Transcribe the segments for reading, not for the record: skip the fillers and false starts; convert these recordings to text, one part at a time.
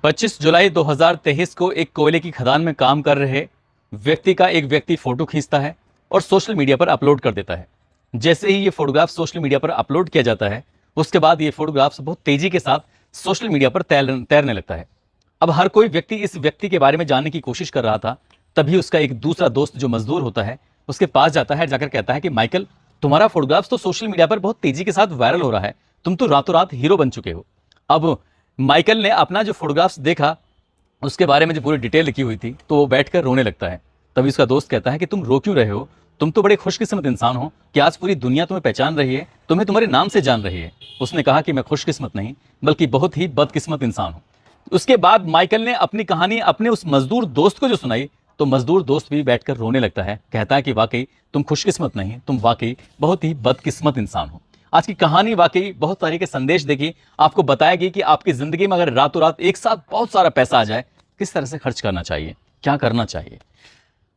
25 जुलाई 2023 को एक कोयले की खदान में काम कर रहे व्यक्ति का एक व्यक्ति फोटो खींचता है और सोशल मीडिया पर अपलोड कर देता है। जैसे ही ये फोटोग्राफ सोशल मीडिया पर अपलोड किया जाता है, उसके बाद ये फोटोग्राफ्स बहुत तेजी के साथ सोशल मीडिया पर तैरने लगता है। अब हर कोई व्यक्ति इस व्यक्ति के बारे में जानने की कोशिश कर रहा था। तभी उसका एक दूसरा दोस्त जो मजदूर होता है उसके पास जाता है, जाकर कहता है कि माइकल, तुम्हारा फोटोग्राफ्स तो सोशल मीडिया पर बहुत तेजी के साथ वायरल हो रहा है, तुम तो रातों रात हीरो बन चुके हो। अब माइकल ने अपना जो फोटोग्राफ्स देखा, उसके बारे में जो पूरी डिटेल लिखी हुई थी, तो वो बैठकर रोने लगता है। तभी उसका दोस्त कहता है कि तुम रो क्यों रहे हो, तुम तो बड़े खुशकिस्मत इंसान हो कि आज पूरी दुनिया तुम्हें पहचान रही है, तुम्हें तुम्हारे नाम से जान रही है। उसने कहा कि मैं खुशकिस्मत नहीं बल्कि बहुत ही बदकिस्मत इंसान हूँ। उसके बाद माइकल ने अपनी कहानी अपने उस मजदूर दोस्त को जो सुनाई, तो मजदूर दोस्त भी बैठकर रोने लगता है। कहता है कि वाकई तुम खुशकिस्मत नहीं, तुम वाकई बहुत ही बदकिस्मत इंसान हो। आज की कहानी वाकई बहुत सारे के संदेश देगी, आपको बताएगी कि आपकी जिंदगी में अगर रातों रात एक साथ बहुत सारा पैसा आ जाए, किस तरह से खर्च करना चाहिए, क्या करना चाहिए।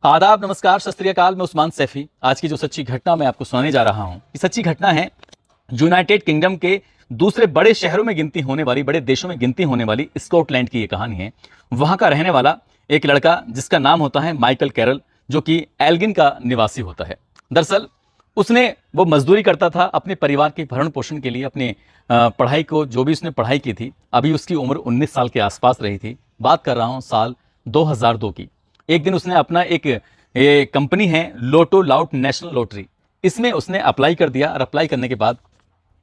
आदाब, नमस्कार, सत श्री अकाल। मैं उस्मान सैफी। आज की जो सच्ची घटना मैं आपको सुनाने जा रहा हूं, ये सच्ची घटना है यूनाइटेड किंगडम के दूसरे बड़े शहरों में गिनती होने वाली, बड़े देशों में गिनती होने वाली स्कॉटलैंड की ये कहानी है। वहां का रहने वाला एक लड़का जिसका नाम होता है माइकल कैरल, जो कि एल्गिन का निवासी होता है। दरअसल वो मजदूरी करता था अपने परिवार के भरण पोषण के लिए, अपने पढ़ाई को, जो भी उसने पढ़ाई की थी, अभी उसकी उम्र 19 साल के आसपास रही थी। बात कर रहा हूं साल 2002 की। एक दिन उसने अपना एक कंपनी है लोटो लाउट नेशनल लॉटरी, इसमें उसने अप्लाई कर दिया। और अप्लाई करने के बाद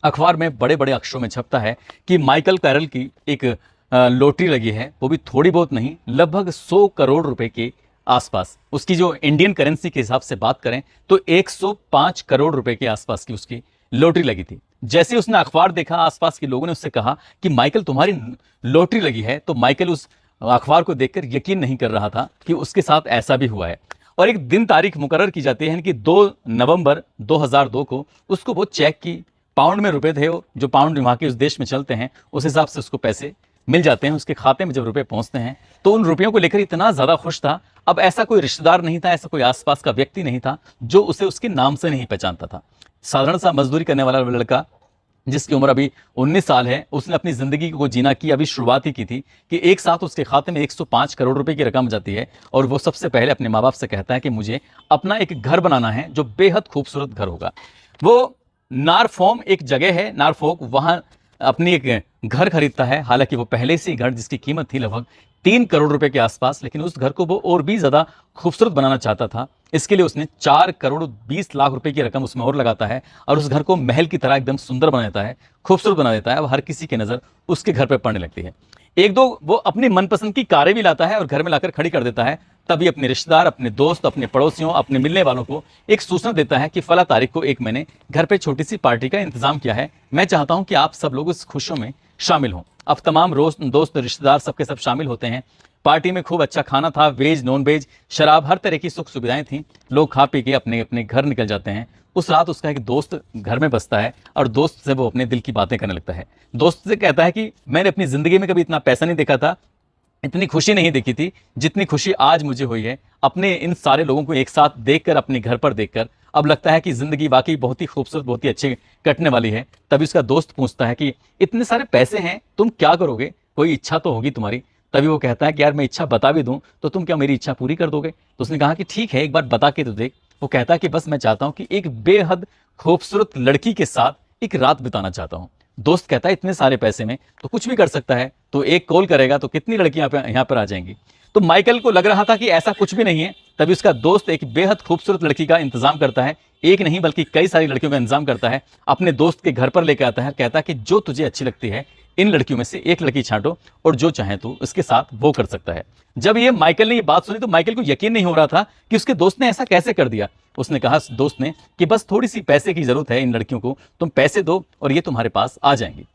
अखबार में बड़े बड़े अक्षरों में छपता है कि माइकल कैरल की एक लॉटरी लगी है, वो भी थोड़ी बहुत नहीं, लगभग 100 करोड़ रुपए के आसपास। उसकी जो इंडियन करेंसी के हिसाब से बात करें तो 105 करोड़ रुपए के आसपास की उसकी लॉटरी लगी थी। जैसे उसने अखबार देखा, आसपास के लोगों ने उससे कहा कि माइकल तुम्हारी लॉटरी लगी है, तो माइकल उस अखबार को देखकर यकीन नहीं कर रहा था कि उसके साथ ऐसा भी हुआ है। और एक दिन तारीख मुकर्रर की जाती है कि 2 नवंबर 2002 को उसको वो चेक की, पाउंड में रुपए थे, जो पाउंड वहां के उस देश में चलते हैं, उस हिसाब से उसको पैसे मिल जाते हैं। उसके खाते में जब रुपए पहुंचते हैं तो उन रुपयों को लेकर इतना ज्यादा खुश था। अब ऐसा कोई रिश्तेदार नहीं था, ऐसा कोई आसपास का व्यक्ति नहीं था जो उसे उसके नाम से नहीं पहचानता था। साधारण सा मजदूरी करने वाला लड़का जिसकी उम्र अभी 19 साल है, उसने अपनी जिंदगी को जीना की अभी शुरुआत ही की थी कि एक साथ उसके खाते में 105 करोड़ रुपए की रकम जाती है। और वो सबसे पहले अपने माँ बाप से कहता है कि मुझे अपना एक घर बनाना है जो बेहद खूबसूरत घर होगा। वो नारफॉम एक जगह है, नारफोक, वहां अपनी एक घर खरीदता है। हालांकि वो पहले से ही घर जिसकी कीमत थी लगभग 3 करोड़ रुपए के आसपास, लेकिन उस घर को वो और भी ज्यादा खूबसूरत बनाना चाहता था। इसके लिए उसने 4 करोड़ 20 लाख रुपए की रकम उसमें और लगाता है और उस घर को महल की तरह एकदम सुंदर बना देता है, खूबसूरत बना देता है। अब हर किसी की नजर उसके घर पर पड़ने लगती है। एक दो वो अपनी मनपसंद की कारें भी लाता है और घर में लाकर खड़ी कर देता है। तभी अपने रिश्तेदार, अपने दोस्त, अपने पड़ोसियों, अपने मिलने वालों को एक सूचना देता है कि फला तारीख को एक मैंने घर पे छोटी सी पार्टी का इंतजाम किया है, मैं चाहता हूं कि आप सब लोग इस खुशियों में शामिल हों। अब तमाम दोस्त रिश्तेदार सबके सब शामिल होते हैं। पार्टी में खूब अच्छा खाना था, वेज नॉन वेज, शराब, हर तरह की सुख सुविधाएं थी। लोग खा पी के अपने अपने घर निकल जाते हैं। उस रात उसका एक दोस्त घर में बसता है और दोस्त से वो अपने दिल की बातें करने लगता है। दोस्त से कहता है कि मैंने अपनी जिंदगी में कभी इतना पैसा नहीं देखा था, इतनी खुशी नहीं देखी थी जितनी खुशी आज मुझे हुई है अपने इन सारे लोगों को एक साथ देखकर, अपने घर पर देखकर। अब लगता है कि जिंदगी वाकई बहुत ही खूबसूरत, बहुत ही अच्छी कटने वाली है। तभी उसका दोस्त पूछता है कि इतने सारे पैसे हैं, तुम क्या करोगे, कोई इच्छा तो होगी तुम्हारी। तभी वो कहता है कि यार मैं इच्छा बता भी दूं तो तुम क्या मेरी इच्छा पूरी कर दोगे। तो उसने कहा कि ठीक है, एक बार बता के तो देख। वो कहता है कि बस मैं चाहता हूं कि एक बेहद खूबसूरत लड़की के साथ एक रात बिताना चाहता हूं। दोस्त कहता है इतने सारे पैसे में तो कुछ भी कर सकता है, तो एक कॉल करेगा तो कितनी लड़कियां यहाँ पर आ जाएंगी। तो माइकल को लग रहा था कि ऐसा कुछ भी नहीं है। तभी उसका दोस्त एक बेहद खूबसूरत लड़की का इंतजाम करता है, एक नहीं बल्कि कई सारी लड़कियों का इंतजाम करता है, अपने दोस्त के घर पर लेकर आता है। कहता है कि जो तुझे अच्छी लगती है इन लड़कियों में से एक लड़की छांटो और जो चाहे तू उसके साथ वो कर सकता है। जब ये माइकल ने ये बात सुनी तो माइकल को यकीन नहीं हो रहा था कि उसके दोस्त ने ऐसा कैसे कर दिया। उसने कहा दोस्त ने कि बस थोड़ी सी पैसे की जरूरत है इन लड़कियों को, तुम पैसे दो और ये तुम्हारे पास आ जाएंगी।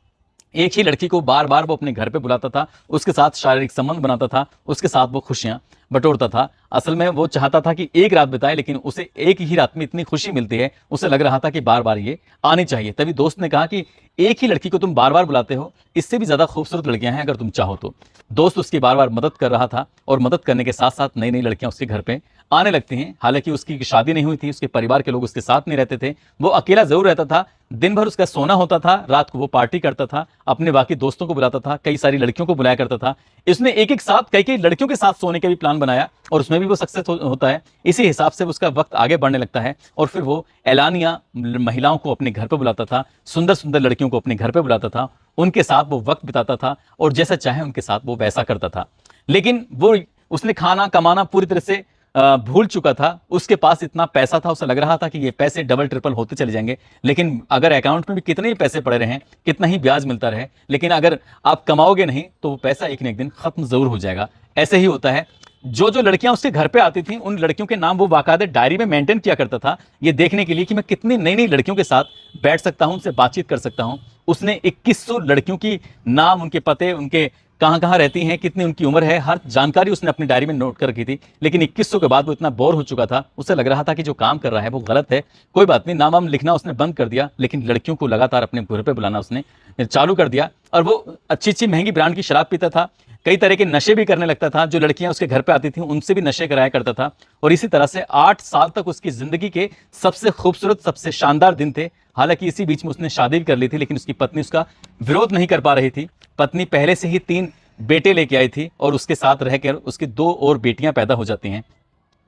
एक ही लड़की को बार बार वो अपने घर पे बुलाता था, उसके साथ शारीरिक संबंध बनाता था, उसके साथ वो खुशियां बटोरता था। असल में वो चाहता था कि एक रात बिताए, लेकिन उसे एक ही रात में इतनी खुशी मिलती है, उसे लग रहा था कि बार बार ये आनी चाहिए। तभी दोस्त ने कहा कि एक ही लड़की को तुम बार बार बुलाते हो, इससे भी ज्यादा खूबसूरत लड़कियां हैं, अगर तुम चाहो तो। दोस्त उसकी बार बार मदद कर रहा था और मदद करने के साथ साथ नई नई लड़कियां उसके घर पे आने लगती हैं। हालांकि उसकी शादी नहीं हुई थी, उसके परिवार के लोग उसके साथ नहीं रहते थे, वो अकेला जरूर रहता था। दिन भर उसका सोना होता था, रात को वो पार्टी करता था, अपने बाकी दोस्तों को बुलाता था, कई सारी लड़कियों को बुलाया करता था। इसने एक एक साथ कई कई लड़कियों के साथ सोने का भी प्लान बनाया और उसमें भी वो सक्सेस होता है। इसी हिसाब से उसका वक्त आगे बढ़ने लगता है और फिर वो एलानिया महिलाओं को अपने घर पर बुलाता था, सुंदर सुंदर लड़कियों को अपने घर पर बुलाता था, उनके साथ वो वक्त बिताता था और जैसा चाहे उनके साथ वो वैसा करता था। लेकिन वो उसने खाना कमाना पूरी तरह से भूल चुका था। उसके पास इतना पैसा था, उसे लग रहा था कि ये पैसे डबल ट्रिपल होते चले जाएंगे। लेकिन अगर अकाउंट में भी कितने ही पैसे पड़े रहे, कितना ही ब्याज मिलता रहे, लेकिन अगर आप कमाओगे नहीं तो वो पैसा एक न एक दिन खत्म जरूर हो जाएगा। ऐसे ही होता है। जो जो लड़कियां उसके घर पे आती थी, उन लड़कियों के नाम वो बाकायदे डायरी में मेंटेन किया करता था, ये देखने के लिए कि मैं कितनी नई नई लड़कियों के साथ बैठ सकता हूं, उनसे बातचीत कर सकता हूं। उसने 2100 लड़कियों की नाम, उनके पते, उनके कहां कहां रहती हैं, कितनी उनकी उम्र है, हर जानकारी उसने अपनी डायरी में नोट कर रखी थी। लेकिन 2100 के बाद वो इतना बोर हो चुका था, उसे लग रहा था कि जो काम कर रहा है वो गलत है। कोई बात नहीं, नाम वाम लिखना उसने बंद कर दिया, लेकिन लड़कियों को लगातार अपने घर पे बुलाना उसने चालू कर दिया। और वो अच्छी अच्छी महंगी ब्रांड की शराब पीता था, कई तरह के नशे भी करने लगता था। जो लड़कियां उसके घर पे आती थी उनसे भी नशे कराया करता था। और इसी तरह से 8 साल तक उसकी जिंदगी के सबसे खूबसूरत, सबसे शानदार दिन थे। हालांकि इसी बीच में उसने शादी भी कर ली थी, लेकिन उसकी पत्नी उसका विरोध नहीं कर पा रही थी। पत्नी पहले से ही 3 बेटे लेके आई थी और उसके साथ रहकर उसकी 2 और बेटियां पैदा हो जाती हैं।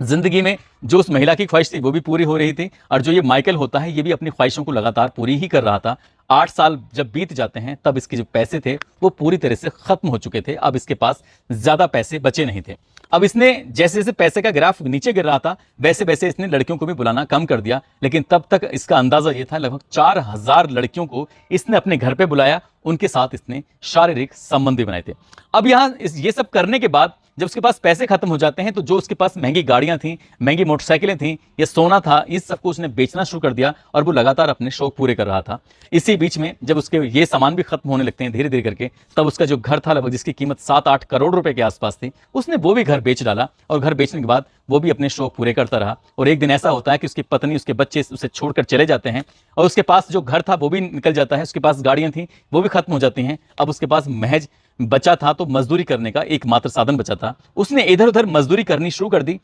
जिंदगी में जो उस महिला की ख्वाहिश थी वो भी पूरी हो रही थी, और जो ये माइकल होता है ये भी अपनी ख्वाहिशों को लगातार पूरी ही कर रहा था। 8 साल जब बीत जाते हैं तब इसके जो पैसे थे वो पूरी तरह से खत्म हो चुके थे। अब इसके पास ज्यादा पैसे बचे नहीं थे। अब इसने जैसे जैसे पैसे का ग्राफ नीचे गिर रहा था, वैसे वैसे इसने लड़कियों को भी बुलाना कम कर दिया। लेकिन तब तक इसका अंदाजा ये था, लगभग 4000 लड़कियों को इसने अपने घर पे बुलाया, उनके साथ इसने शारीरिक संबंध भी बनाए थे। अब यहाँ ये सब करने के बाद जब उसके पास पैसे खत्म हो जाते हैं तो जो उसके पास महंगी गाड़ियां थी, महंगी मोटरसाइकिलें थी, ये सोना था, इस सबको उसने बेचना शुरू कर दिया और वो लगातार अपने शौक पूरे कर रहा था। इसी बीच में जब उसके ये सामान भी खत्म होने लगते हैं धीरे धीरे करके, तब उसका जो घर था लगभग जिसकी कीमत 7-8 करोड़ रुपए के आसपास थी, उसने वो भी घर बेच डाला। और घर बेचने के बाद वो भी अपने शौक पूरे करता रहा। और एक दिन ऐसा होता है कि उसकी पत्नी, उसके बच्चे उसे छोड़कर चले जाते हैं और उसके पास जो घर था वो भी निकल जाता है, उसके पास गाड़ियां थी वो भी खत्म हो जाती हैं। अब उसके पास महज बचा था तो मजदूरी करने का एकमात्र साधन बचा था। उसने इधर उधर मजदूरी करनी शुरू कर दी।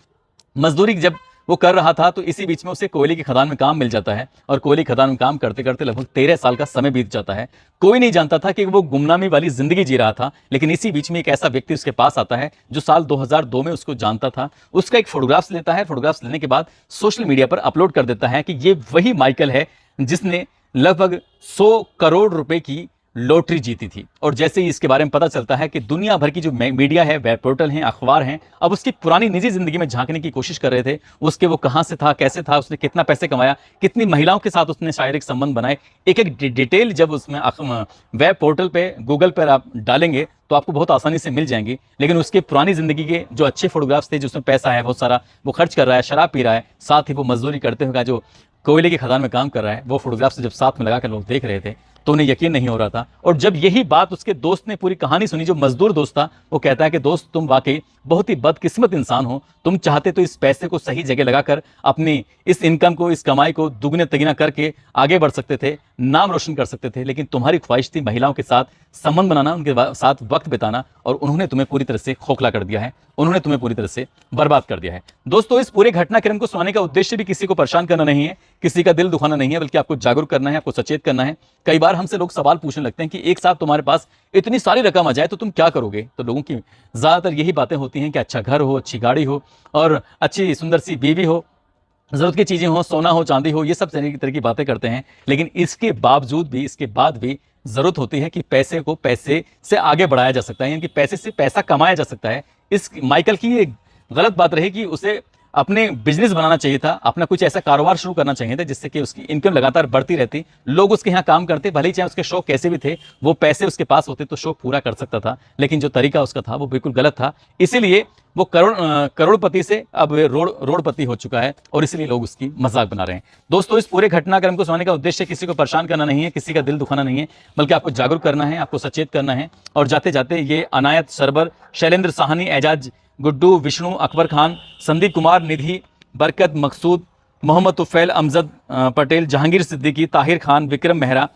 मजदूरी जब वो कर रहा था तो इसी बीच में उसे कोयले की खदान में काम मिल जाता है और कोयले की खदान में काम करते करते लगभग 13 साल का समय बीत जाता है। कोई नहीं जानता था कि वो गुमनामी वाली जिंदगी जी रहा था। लेकिन इसी बीच में एक ऐसा व्यक्ति उसके पास आता है जो साल 2002 में उसको जानता था। उसका एक फोटोग्राफ्स लेता है। फोटोग्राफ्स लेने के बाद सोशल मीडिया पर अपलोड कर देता है कि ये वही माइकल है जिसने लगभग 100 करोड़ रुपए की लॉटरी जीती थी। और जैसे ही इसके बारे में पता चलता है कि दुनिया भर की जो मीडिया है, वेब पोर्टल हैं, अखबार हैं, अब उसकी पुरानी निजी जिंदगी में झांकने की कोशिश कर रहे थे। उसके वो कहां से था, कैसे था, उसने कितना पैसे कमाया, कितनी महिलाओं के साथ उसने शारीरिक संबंध बनाए, एक एक डिटेल जब उसमें वेब पोर्टल पे, गूगल पर आप डालेंगे तो आपको बहुत आसानी से मिल जाएंगी। लेकिन उसके पुरानी जिंदगी के जो अच्छे फोटोग्राफ्स थे, जिसमें पैसा है बहुत सारा, वो खर्च कर रहा है, शराब पी रहा है, साथ ही वो मजदूरी करते हुए जो कोयले की खदान में काम कर रहा है, वो फोटोग्राफ्स जब साथ में लगाकर लोग देख रहे थे तो उन्हें यकीन नहीं हो रहा था। और जब यही बात उसके दोस्त ने पूरी कहानी सुनी, जो मजदूर दोस्त था, वो कहता है कि दोस्त तुम वाकई बहुत ही बदकिस्मत इंसान हो। तुम चाहते तो इस पैसे को सही जगह लगाकर अपनी इस इनकम को, इस कमाई को दुगने तिगना करके आगे बढ़ सकते थे, नाम रोशन कर सकते थे। लेकिन तुम्हारी ख्वाहिश थी महिलाओं के साथ संबंध बनाना, उनके साथ वक्त बिताना, और उन्होंने तुम्हें पूरी तरह से खोखला कर दिया है, उन्होंने तुम्हें पूरी तरह से बर्बाद कर दिया है। दोस्तों, इस पूरे घटनाक्रम को सुनाने का उद्देश्य भी किसी को परेशान करना नहीं है, किसी का दिल दुखाना नहीं है, बल्कि आपको जागरूक करना है, आपको सचेत करना है। कई बार हमसे लोग सवाल पूछने लगते हैं कि एक साथ तुम्हारे पास इतनी सारी रकम आ जाए तो तुम क्या करोगे। तो लोगों की ज्यादातर यही बातें होती हैं कि अच्छा घर हो, अच्छी गाड़ी हो और अच्छी सुंदर सी बीवी हो, जरूरत की चीजें हो, सोना हो, चांदी हो, ये सब तरह की बातें करते हैं। लेकिन इसके बावजूद भी, इसके बाद भी जरूरत होती है कि पैसे को पैसे से आगे बढ़ाया जा सकता है, यानी कि पैसे से पैसा कमाया जा सकता है। इस माइकल की ये गलत बात रही कि उसे अपने बिजनेस बनाना चाहिए था, अपना कुछ ऐसा कारोबार शुरू करना चाहिए था जिससे कि उसकी इनकम लगातार बढ़ती रहती, लोग उसके यहाँ काम करते, भले ही चाहे उसके शौक कैसे भी थे, वो पैसे उसके पास होते तो शौक पूरा कर सकता था। लेकिन जो तरीका उसका था वो बिल्कुल गलत था। इसीलिए वो करोड़पति से अब रोड़पति हो चुका है और इसलिए लोग उसकी मजाक बना रहे हैं। दोस्तों, इस पूरे घटनाक्रम को सुनाने का उद्देश्य किसी को परेशान करना नहीं है, किसी का दिल दुखाना नहीं है, बल्कि आपको जागरूक करना है, आपको सचेत करना है। और जाते जाते ये अनायत सरबर, शैलेंद्र साहनी, एजाज गुड्डू, विष्णु, अकबर खान, संदीप कुमार, निधि, बरकत, मकसूद, मोहम्मद तुफैल, अमजद पटेल, जहांगीर सिद्दीकी, ताहिर खान, विक्रम मेहरा,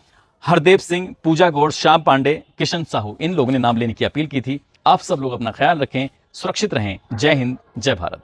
हरदेव सिंह, पूजा गौड़, श्याम पांडे, किशन साहू, इन लोगों ने नाम लेने की अपील की थी। आप सब लोग अपना ख्याल रखें, सुरक्षित रहें। जय हिंद, जय भारत।